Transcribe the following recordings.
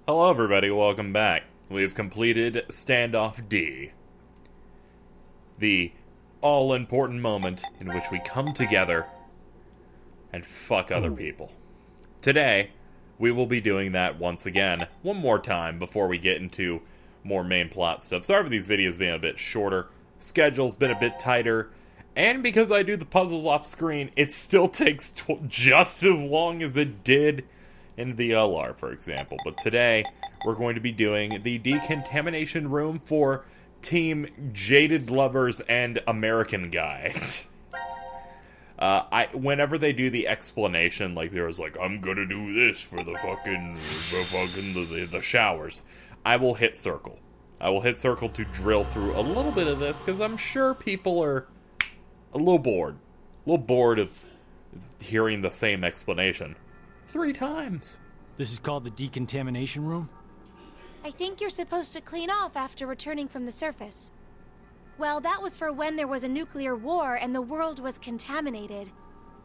Hello everybody, welcome back. We have completed Standoff D. The all-important moment in which we come together and fuck other people. Today, we will be doing that once again, one more time, before we get into more main plot stuff. Sorry for these videos being a bit shorter. Schedule's been a bit tighter. And because I do the puzzles off screen, it still takes just as long as it did in the LR, for example. But today, we're going to be doing the decontamination room for Team Jaded Lovers and American Guys. Whenever they do the explanation, like there was like, I'm gonna do this for the showers, I will hit circle. I will hit circle to drill through a little bit of this, because I'm sure people are a little bored. A little bored of hearing the same explanation 3 times. This is called the decontamination room? I think you're supposed to clean off after returning from the surface. Well, that was for when there was a nuclear war and the world was contaminated.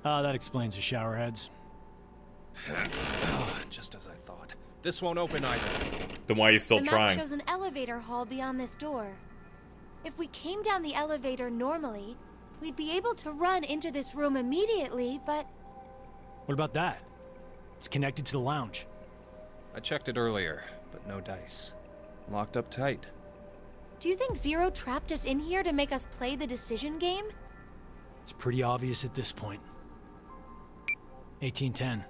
Ah, that explains the showerheads. Just as I thought. This won't open either. Then why are you still the trying? map shows an elevator hall beyond this door. If we came down the elevator normally, we'd be able to run into this room immediately, but... What about that? It's connected to the lounge. I checked it earlier, but no dice. Locked up tight. Do you think Zero trapped us in here to make us play the decision game? It's pretty obvious at this point. 1810.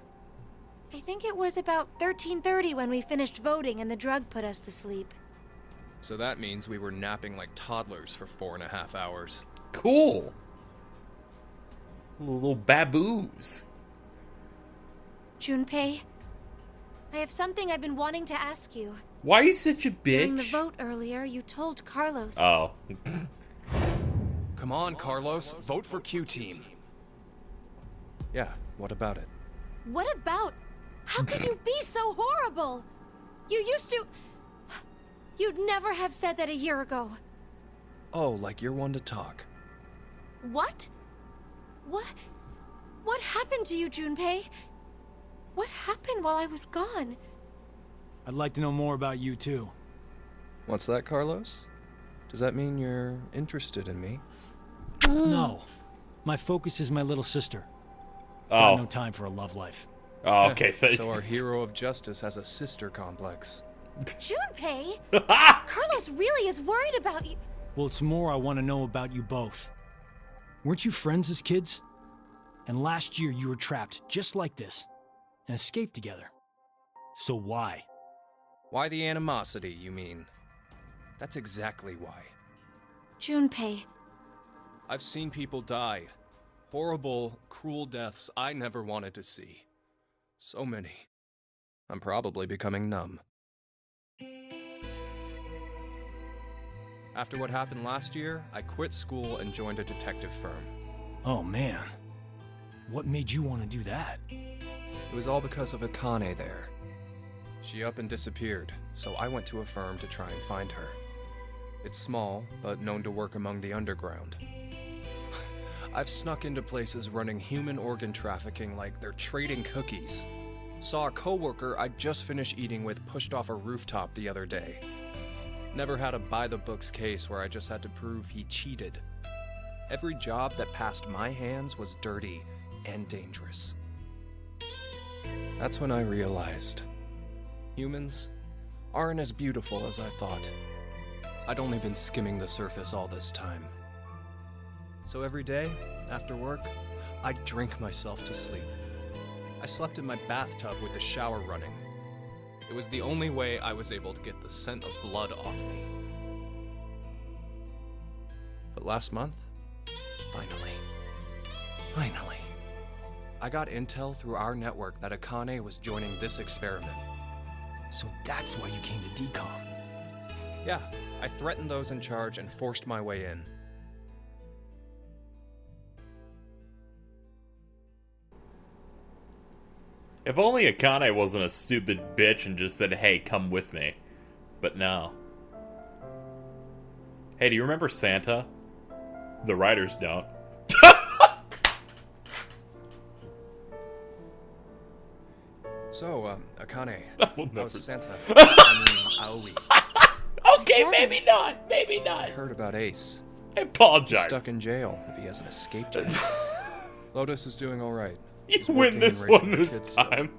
I think it was about 13:30 when we finished voting and the drug put us to sleep. So that means we were napping like toddlers for 4.5 hours. Cool. Little baboos. Junpei, I have something I've been wanting to ask you. Why are you such a bitch? During the vote earlier, you told Carlos... Oh. Come on, Carlos. Vote for Q Team. Yeah, what about it? What about? How could you be so horrible? You used to... You'd never have said that a year ago. Oh, like you're one to talk. What? What happened to you, Junpei? What happened while I was gone? I'd like to know more about you, too. What's that, Carlos? Does that mean you're interested in me? No. My focus is my little sister. Oh. Got no time for a love life. Oh, okay. So our hero of justice has a sister complex. Junpei? Carlos really is worried about you. Well, it's more I want to know about you both. Weren't you friends as kids? And last year you were trapped just like this and escaped together. So why? Why the animosity, you mean? That's exactly why. Junpei. I've seen people die. Horrible, cruel deaths I never wanted to see. So many. I'm probably becoming numb. After what happened last year, I quit school and joined a detective firm. Oh, man. What made you want to do that? It was all because of Akane there. She up and disappeared, so I went to a firm to try and find her. It's small, but known to work among the underground. I've snuck into places running human organ trafficking like they're trading cookies. Saw a coworker I'd just finished eating with pushed off a rooftop the other day. Never had a by-the-books case where I just had to prove he cheated. Every job that passed my hands was dirty and dangerous. That's when I realized humans aren't as beautiful as I thought. I'd only been skimming the surface all this time. So every day, after work, I'd drink myself to sleep. I slept in my bathtub with the shower running. It was the only way I was able to get the scent of blood off me. But last month, finally, I got intel through our network that Akane was joining this experiment. So that's why you came to decom. Yeah, I threatened those in charge and forced my way in. If only Akane wasn't a stupid bitch and just said, hey, come with me. But no. Hey, do you remember Santa? The writers don't. So, Akane, I will never- how's Santa? I mean, Aoi. Okay, maybe not. Maybe not. Heard about Ace. I He's apologize. stuck in jail if he hasn't escaped yet. Lotus is doing all right. You He's win working this and raising one the this kids still. time.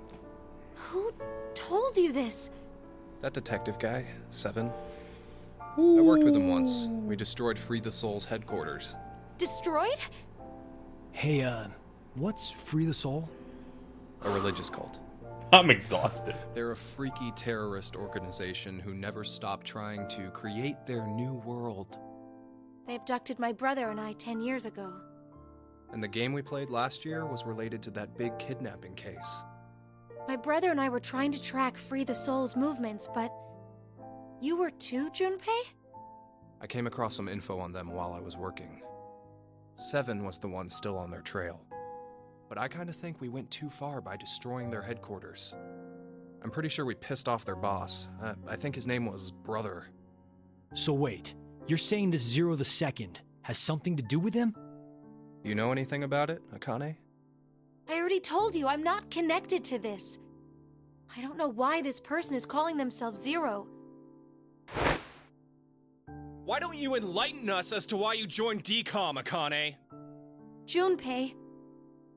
Who told you this? That detective guy, Seven. I worked with him once. We destroyed Free the Soul's headquarters. Destroyed? Hey, what's Free the Soul? A religious cult. I'm exhausted. They're a freaky terrorist organization who never stop trying to create their new world. They abducted my brother and I 10 years ago. And the game we played last year was related to that big kidnapping case. My brother and I were trying to track Free the Soul's movements, but... You were too, Junpei? I came across some info on them while I was working. Seven was the one still on their trail. But I kinda think we went too far by destroying their headquarters. I'm pretty sure we pissed off their boss. I think his name was Brother. So wait, you're saying this Zero the Second has something to do with him? You know anything about it, Akane? I already told you, I'm not connected to this. I don't know why this person is calling themselves Zero. Why don't you enlighten us as to why you joined DCOM, Akane? Junpei,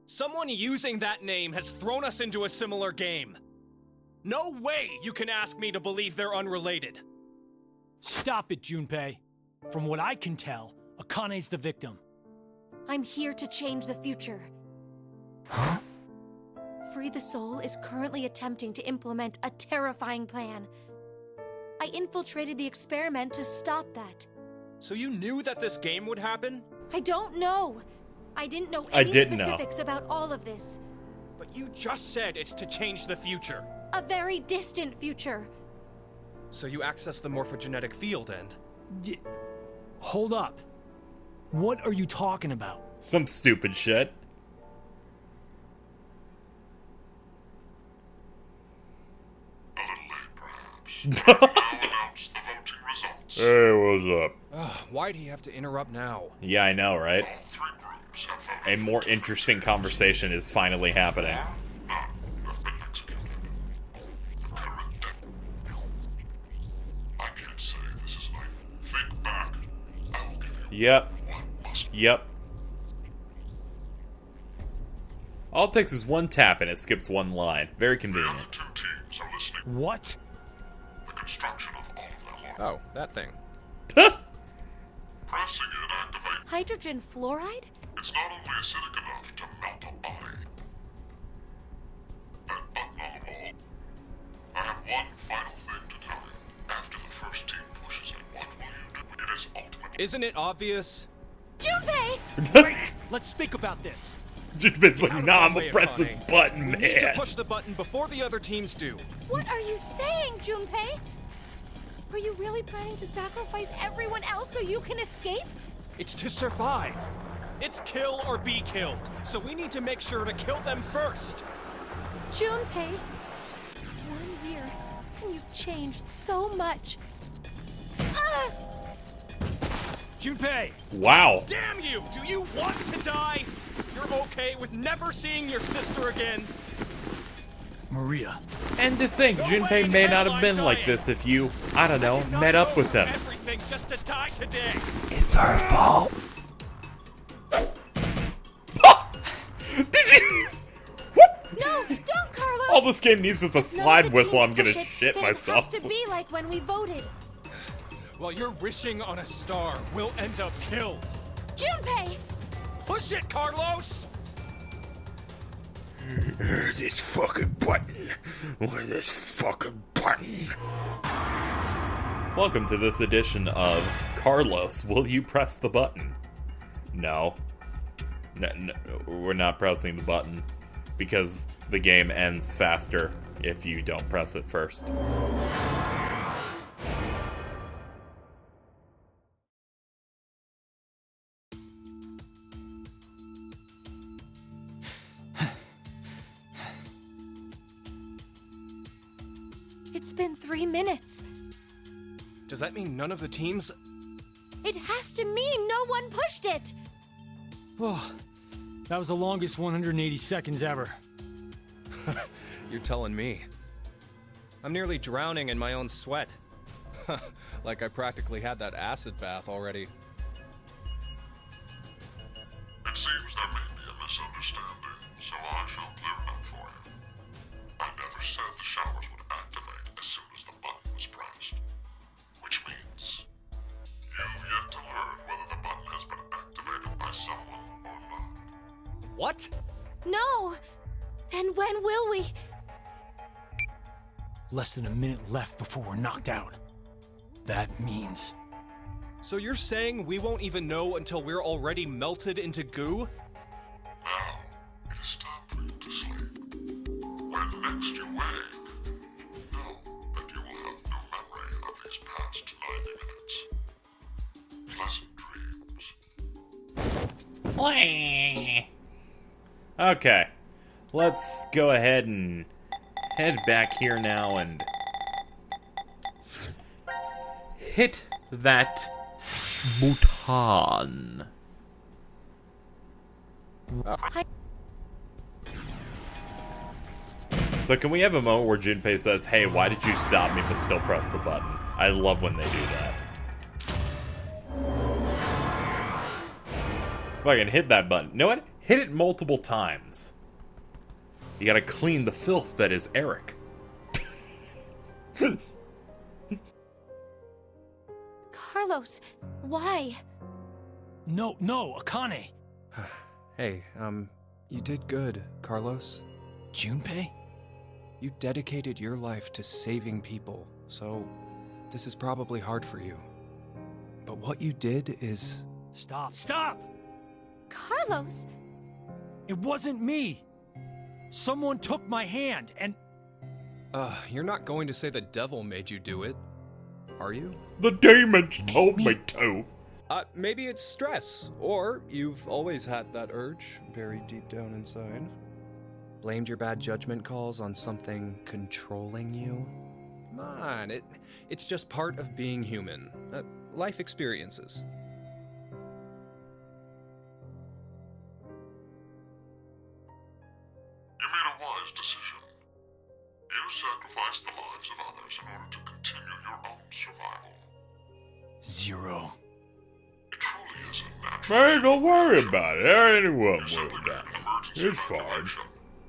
Someone using that name has thrown us into a similar game. No way you can ask me to believe they're unrelated. Stop it, Junpei. From what I can tell, Akane's the victim. I'm here to change the future. Huh? Free the Soul is currently attempting to implement a terrifying plan. I infiltrated the experiment to stop that. So you knew that this game would happen? I don't know. I didn't know I any didn't know. specifics about all of this. But you just said it's to change the future. A very distant future. So you access the morphogenetic field and... Hold up. What are you talking about? Some stupid shit. A little late, perhaps. Now announce the voting results. Hey, what's up? Ugh, why'd he have to interrupt now? Yeah, I know, right? All three groups have voted. A more interesting conversation is finally happening. None have been executed. The current debt. I can't say this is like think back. I will give you Yep. one must. Yep. All it takes is one tap and it skips one line. Very The convenient. other two teams are listening. What? The construction of all of their Oh, that thing. Pressing it activates. Hydrogen fluoride? It's not only acidic enough to melt a body. That button on the wall. I have one final thing to tell you. After the first team pushes it, what will you do? It is ultimately Isn't it obvious? Junpei! Let's think about this. Junpei's like, Out of nah, my I'm way, gonna press the Akane. button, We need to man. push the button before the other teams do. What are you saying, Junpei? Are you really planning to sacrifice everyone else so you can escape? It's to survive. It's kill or be killed. So we need to make sure to kill them first. Junpei, 1 year, and you've changed so much. Ah! Junpei! Wow. Damn you! Do you want to die? You're okay with never seeing your sister again? Maria. And to think, No way Junpei in may hell not have I'm been like dying. this if you, I don't know, Not met up go with them. Everything just to die today. It's our fault. Did you? No, don't, Carlos! All this game needs is a If none of slide the whistle. teams I'm gonna push it, shit then myself. It has to be like when we voted. While you're wishing on a star, we'll end up killed. Junpei! Push it, Carlos! This fucking button. This fucking button. Welcome to this edition of Carlos. Will you press the button? No. No, we're not pressing the button because the game ends faster if you don't press it first. It's been 3 minutes. Does that mean none of the teams... It has to mean no one pushed it. Oh, that was the longest 180 seconds ever. You're telling me. I'm nearly drowning in my own sweat. Like I practically had that acid bath already. It seems there may be a misunderstanding, so I shall clear it up for you. I never said the showers would activate as soon as the button was pressed. Which means you've yet to learn whether the button has been activated by someone or not. What? No! Then when will we? Less than a minute left before we're knocked out. That means... So you're saying we won't even know until we're already melted into goo? Now, it is time for you to sleep. When next you wake, know that you will have no memory of these past 90 minutes. Pleasant dreams. Okay, let's go ahead and head back here now and hit that button. So can we have a moment where Junpei says, "Hey, why did you stop me but still press the button?" I love when they do that. If I can hit that button. You know what? Hit it multiple times. You gotta clean the filth that is Eric. Carlos, why? No, Akane. Hey, you did good, Carlos. Junpei? You dedicated your life to saving people, so this is probably hard for you. But what you did is... Stop! Carlos! It wasn't me! Someone took my hand and... You're not going to say the devil made you do it, are you? The demons told me to. Maybe it's stress, or you've always had that urge buried deep down inside. Blamed your bad judgment calls on something controlling you? Come on, it's just part of being human. Life experiences. You made a wise decision. You sacrificed the lives of others in order to continue your own survival. Zero. It truly is a natural... Hey, don't worry about it. There ain't anyone You simply worried made about an it. emergency It's fine. evacuation.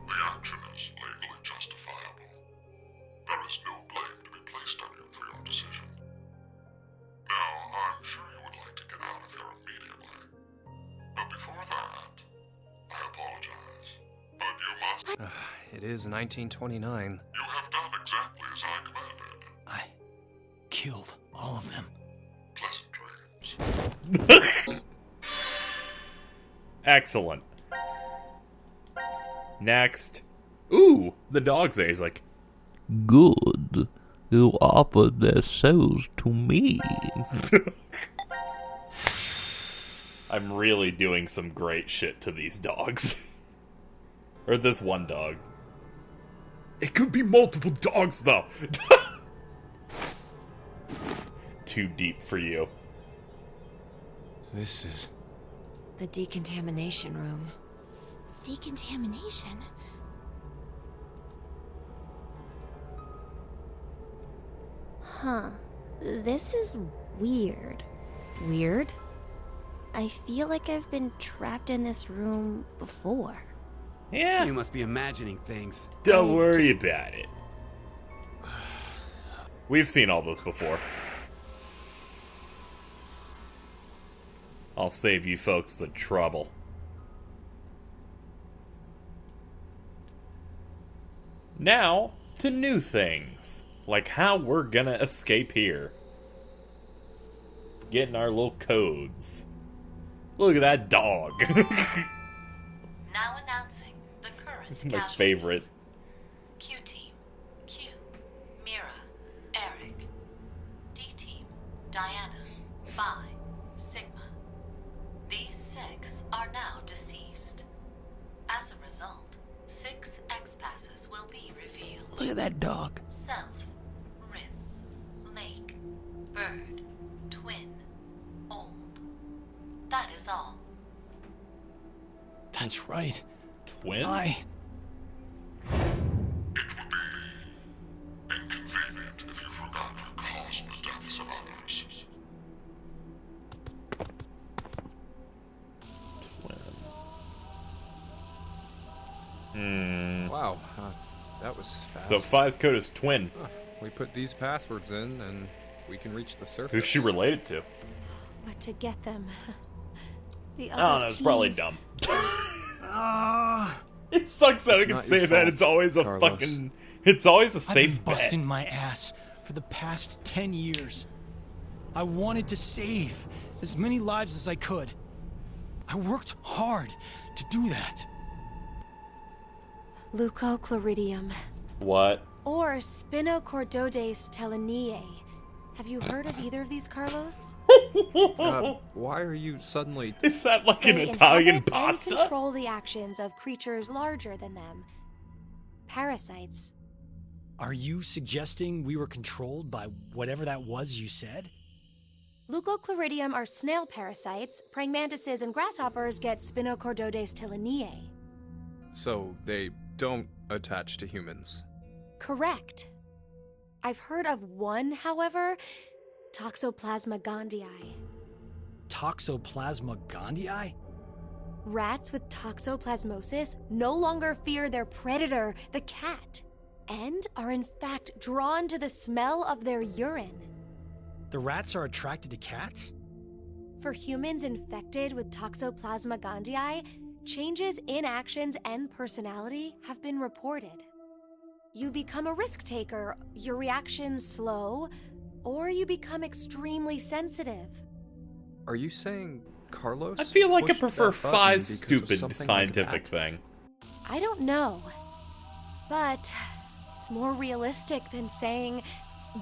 The action is legally justifiable. There is no blame to be placed on you for your decision. Now, I'm sure you would like to get out of here immediately. But before that, I apologize. But you must... It is 1929. You have done exactly as I commanded. I killed all of them. Pleasant dreams. Excellent. Next. Ooh, the dog's there. He's like, good. You offered their souls to me. I'm really doing some great shit to these dogs. Or this one dog. It could be multiple dogs, though. Too deep for you. This is... The decontamination room. Decontamination? Huh. This is weird. Weird? I feel like I've been trapped in this room before. Yeah, You must be imagining things. don't worry about it. We've seen all this before. I'll save you folks the trouble. Now, to new things. Like how we're gonna escape here. Getting our little codes. Look at that dog. Now announcing the current This is my casualties. favorite. Q Team, Q, Mira, Eric. D Team, Diana, Phi, Sigma. These 6 are now deceased. As a result, 6 X-passes will be revealed. Look at that dog. Self, Rip, Lake, Bird, Twin, Old. That is all. That's right. Twin? It would deaths of others. Wow, that was fast. So Fi's code is twin. We put these passwords in, and we can reach the surface. Who's she related to? But to get them, the I other don't know, it's probably teams- dumb. It sucks that I can not your say that. fault, It's always a Carlos. fucking... It's always a I've been safe busting bet. my ass for the past 10 years. I wanted to save as many lives as I could. I worked hard to do that. Leucochloridium, What? or Spinochordodes teleniae. Have you heard of either of these, Carlos? Why are you suddenly... Is that like an They Italian inhabit pasta? and control the actions of creatures larger than them. Parasites. Are you suggesting we were controlled by whatever that was you said? Leucochloridium are snail parasites. Praying mantises and grasshoppers get Spinochordodes teleniae. So, they don't attach to humans. Correct. I've heard of one, however, Toxoplasma gondii. Toxoplasma gondii? Rats with toxoplasmosis no longer fear their predator, the cat, and are in fact drawn to the smell of their urine. The rats are attracted to cats? For humans infected with Toxoplasma gondii, changes in actions and personality have been reported. You become a risk taker, your reactions slow, or you become extremely sensitive. Are you saying Carlos? I feel like I pushed prefer that button Fi's because of stupid something scientific like that? thing. I don't know. But it's more realistic than saying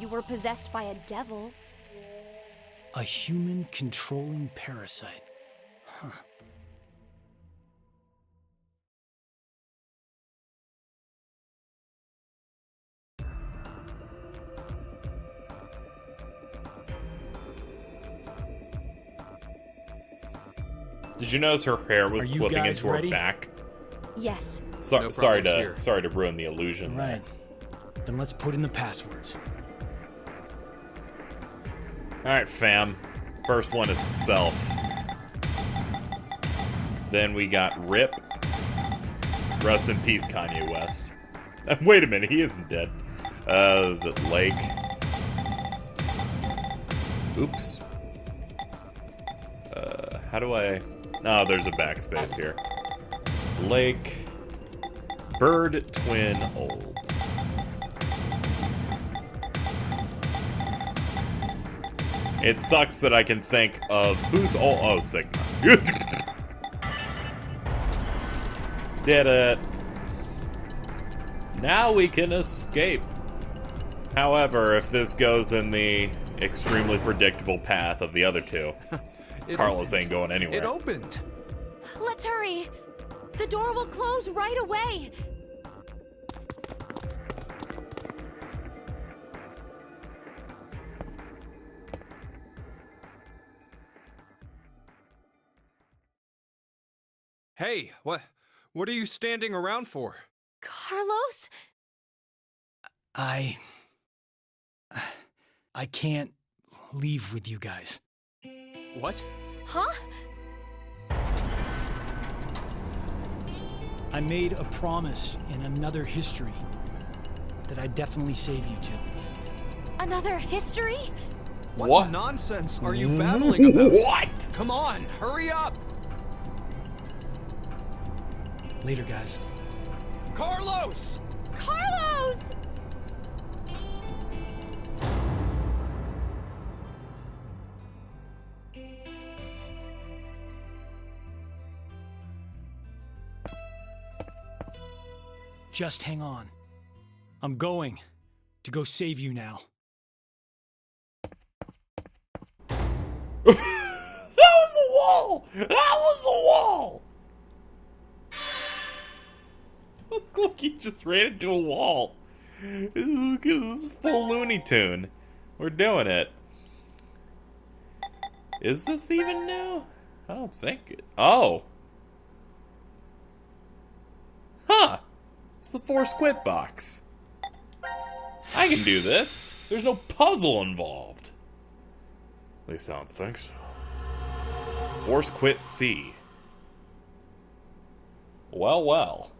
you were possessed by a devil. A human controlling parasite. Huh. Did you notice her hair was Are you clipping guys into her ready? back? Yes. No Sorry problems here. to ruin the illusion. Right. Then let's put in the passwords. Alright, fam. First one is self. Then we got Rip. Rest in peace, Kanye West. Wait a minute, he isn't dead. The Lake. Oops. How do I... Oh, there's a backspace here. Lake. Bird, twin, old. It sucks that I can think of who's old. Oh, Sigma. Did it. Now we can escape. However, if this goes in the extremely predictable path of the other two, Carlos ain't going anywhere. It opened. Let's hurry. The door will close right away. Hey, what are you standing around for? Carlos? I can't leave with you guys. What? Huh? I made a promise in another history that I'd definitely save you two. Another history? What? Nonsense are you babbling about? What? Come on, hurry up! Later, guys. Carlos! Carlos! Just hang on. I'm going to go save you now. That was a wall! That was a wall! Look, he just ran into a wall. Look at this full Looney Tune. We're doing it. Is this even new? I don't think it. Oh. Huh. It's the 4 squid box. I can do this. There's no puzzle involved. At least I don't think so. Force quit C. Well, well.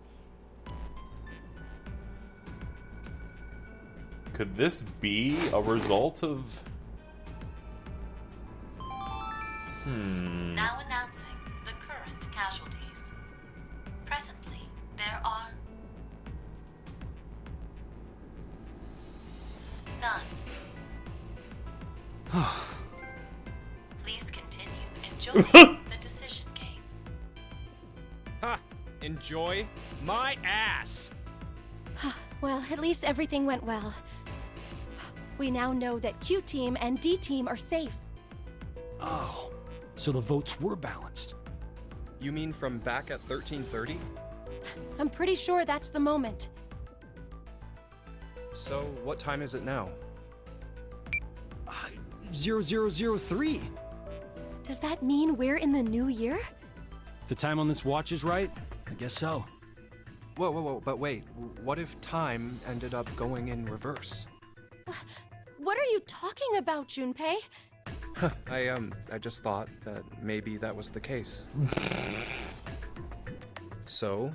Could this be a result of... Now announcing the current casualties. Presently, there are none. Please continue enjoying the decision game. Ha! Enjoy my ass! Well, at least everything went well. We now know that Q Team and D Team are safe. Oh, so the votes were balanced. You mean from back at 1330? I'm pretty sure that's the moment. So, what time is it now? 0003. Does that mean we're in the new year? If the time on this watch is right, I guess so. Whoa, but wait. What if time ended up going in reverse? What are you talking about, Junpei? I just thought that maybe that was the case. So,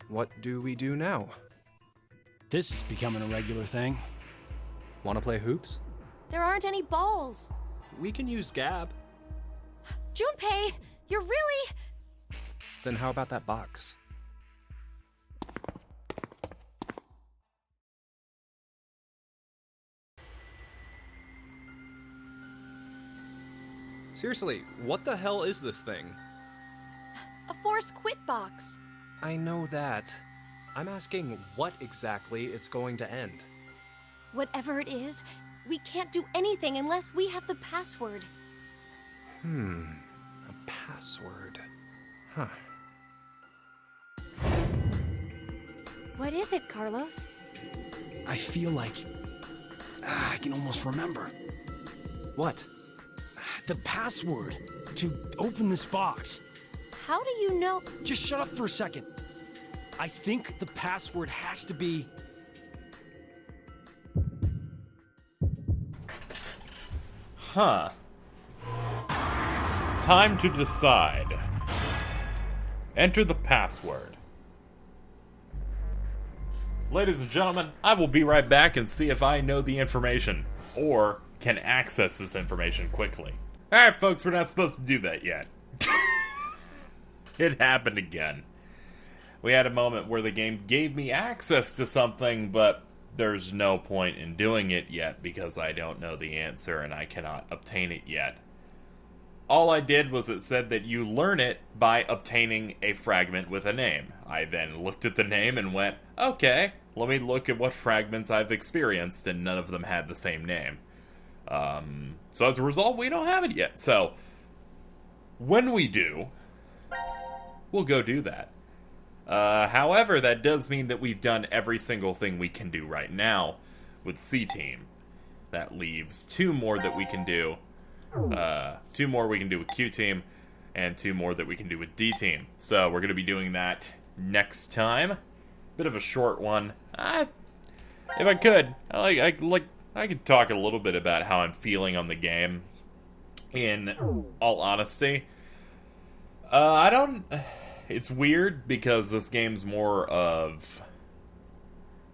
what do we do now? This is becoming a regular thing. Want to play hoops? There aren't any balls. We can use Gab. Junpei, you're really... Then how about that box? Seriously, what the hell is this thing? a force quit box. I know that. I'm asking what exactly it's going to end. Whatever it is, we can't do anything unless we have the password. A password. Huh. What is it, Carlos? I feel like I can almost remember. What? The password to open this box. How do you know? Just shut up for a second. I think the password has to be... Huh. Time to decide. Enter the password. Ladies and gentlemen, I will be right back and see if I know the information, or can access this information quickly. Alright folks, we're not supposed to do that yet. It happened again. We had a moment where the game gave me access to something, but there's no point in doing it yet because I don't know the answer and I cannot obtain it yet. All I did was it said that you learn it by obtaining a fragment with a name. I then looked at the name and went, okay, let me look at what fragments I've experienced, and none of them had the same name. So as a result, we don't have it yet. So, when we do, we'll go do that. However, that does mean that we've done every single thing we can do right now with C-Team. That leaves 2 more that we can do. 2 more we can do with Q-Team, and 2 more that we can do with D-Team. So we're going to be doing that next time. Bit of a short one. If I could, I could talk a little bit about how I'm feeling on the game. In all honesty, it's weird because this game's more of...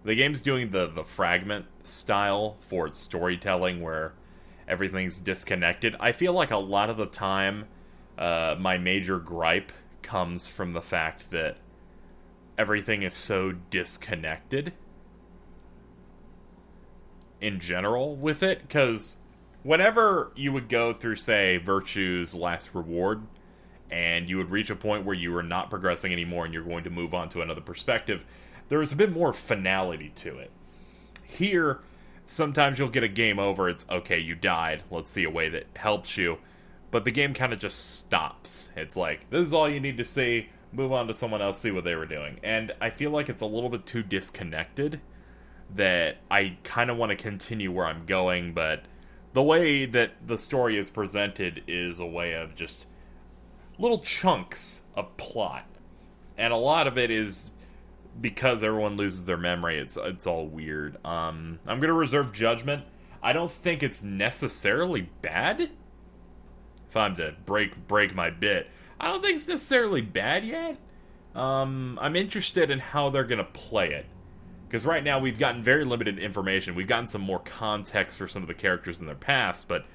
The game's doing the fragment style for its storytelling where everything's disconnected. I feel like a lot of the time, my major gripe comes from the fact that everything is so disconnected in general with it, because whenever you would go through, say, Virtue's Last Reward, and you would reach a point where you were not progressing anymore and you're going to move on to another perspective, there is a bit more finality to it. Here, sometimes you'll get a game over, it's, okay, you died, let's see a way that helps you, but the game kind of just stops. It's like, this is all you need to see, move on to someone else, see what they were doing. And I feel like it's a little bit too disconnected, that I kind of want to continue where I'm going, but the way that the story is presented is a way of just little chunks of plot. And a lot of it is because everyone loses their memory. It's all weird. I'm going to reserve judgment. I don't think it's necessarily bad. if I'm to break my bit, I don't think it's necessarily bad yet. I'm interested in how they're going to play it. Because right now we've gotten very limited information. We've gotten some more context for some of the characters in their past, but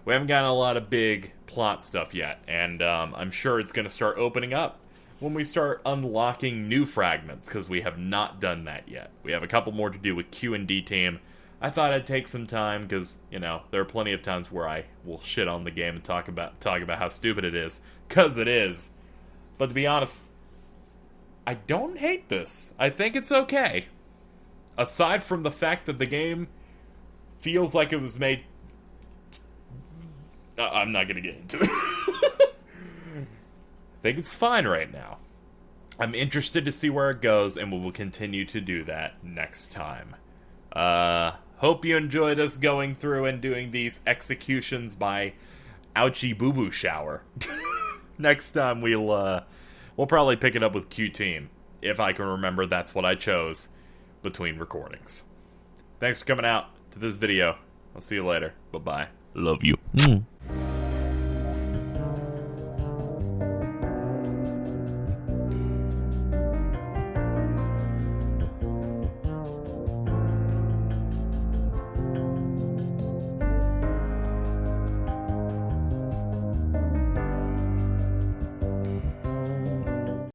we haven't gotten a lot of big plot stuff yet. And I'm sure it's going to start opening up when we start unlocking new fragments, because we have not done that yet. We have a couple more to do with Q&D team. I thought I'd take some time, because, you know, there are plenty of times where I will shit on the game and talk about how stupid it is, because it is. But to be honest, I don't hate this. I think it's okay. Aside from the fact that the game feels like it was made... I'm not going to get into it. I think it's fine right now. I'm interested to see where it goes, and we will continue to do that next time. Hope you enjoyed us going through and doing these executions by Ouchie Boo Boo Shower. Next time we'll probably pick it up with Q Team, if I can remember that's what I chose between recordings. Thanks for coming out to this video. I'll see you later. Bye-bye. Love you.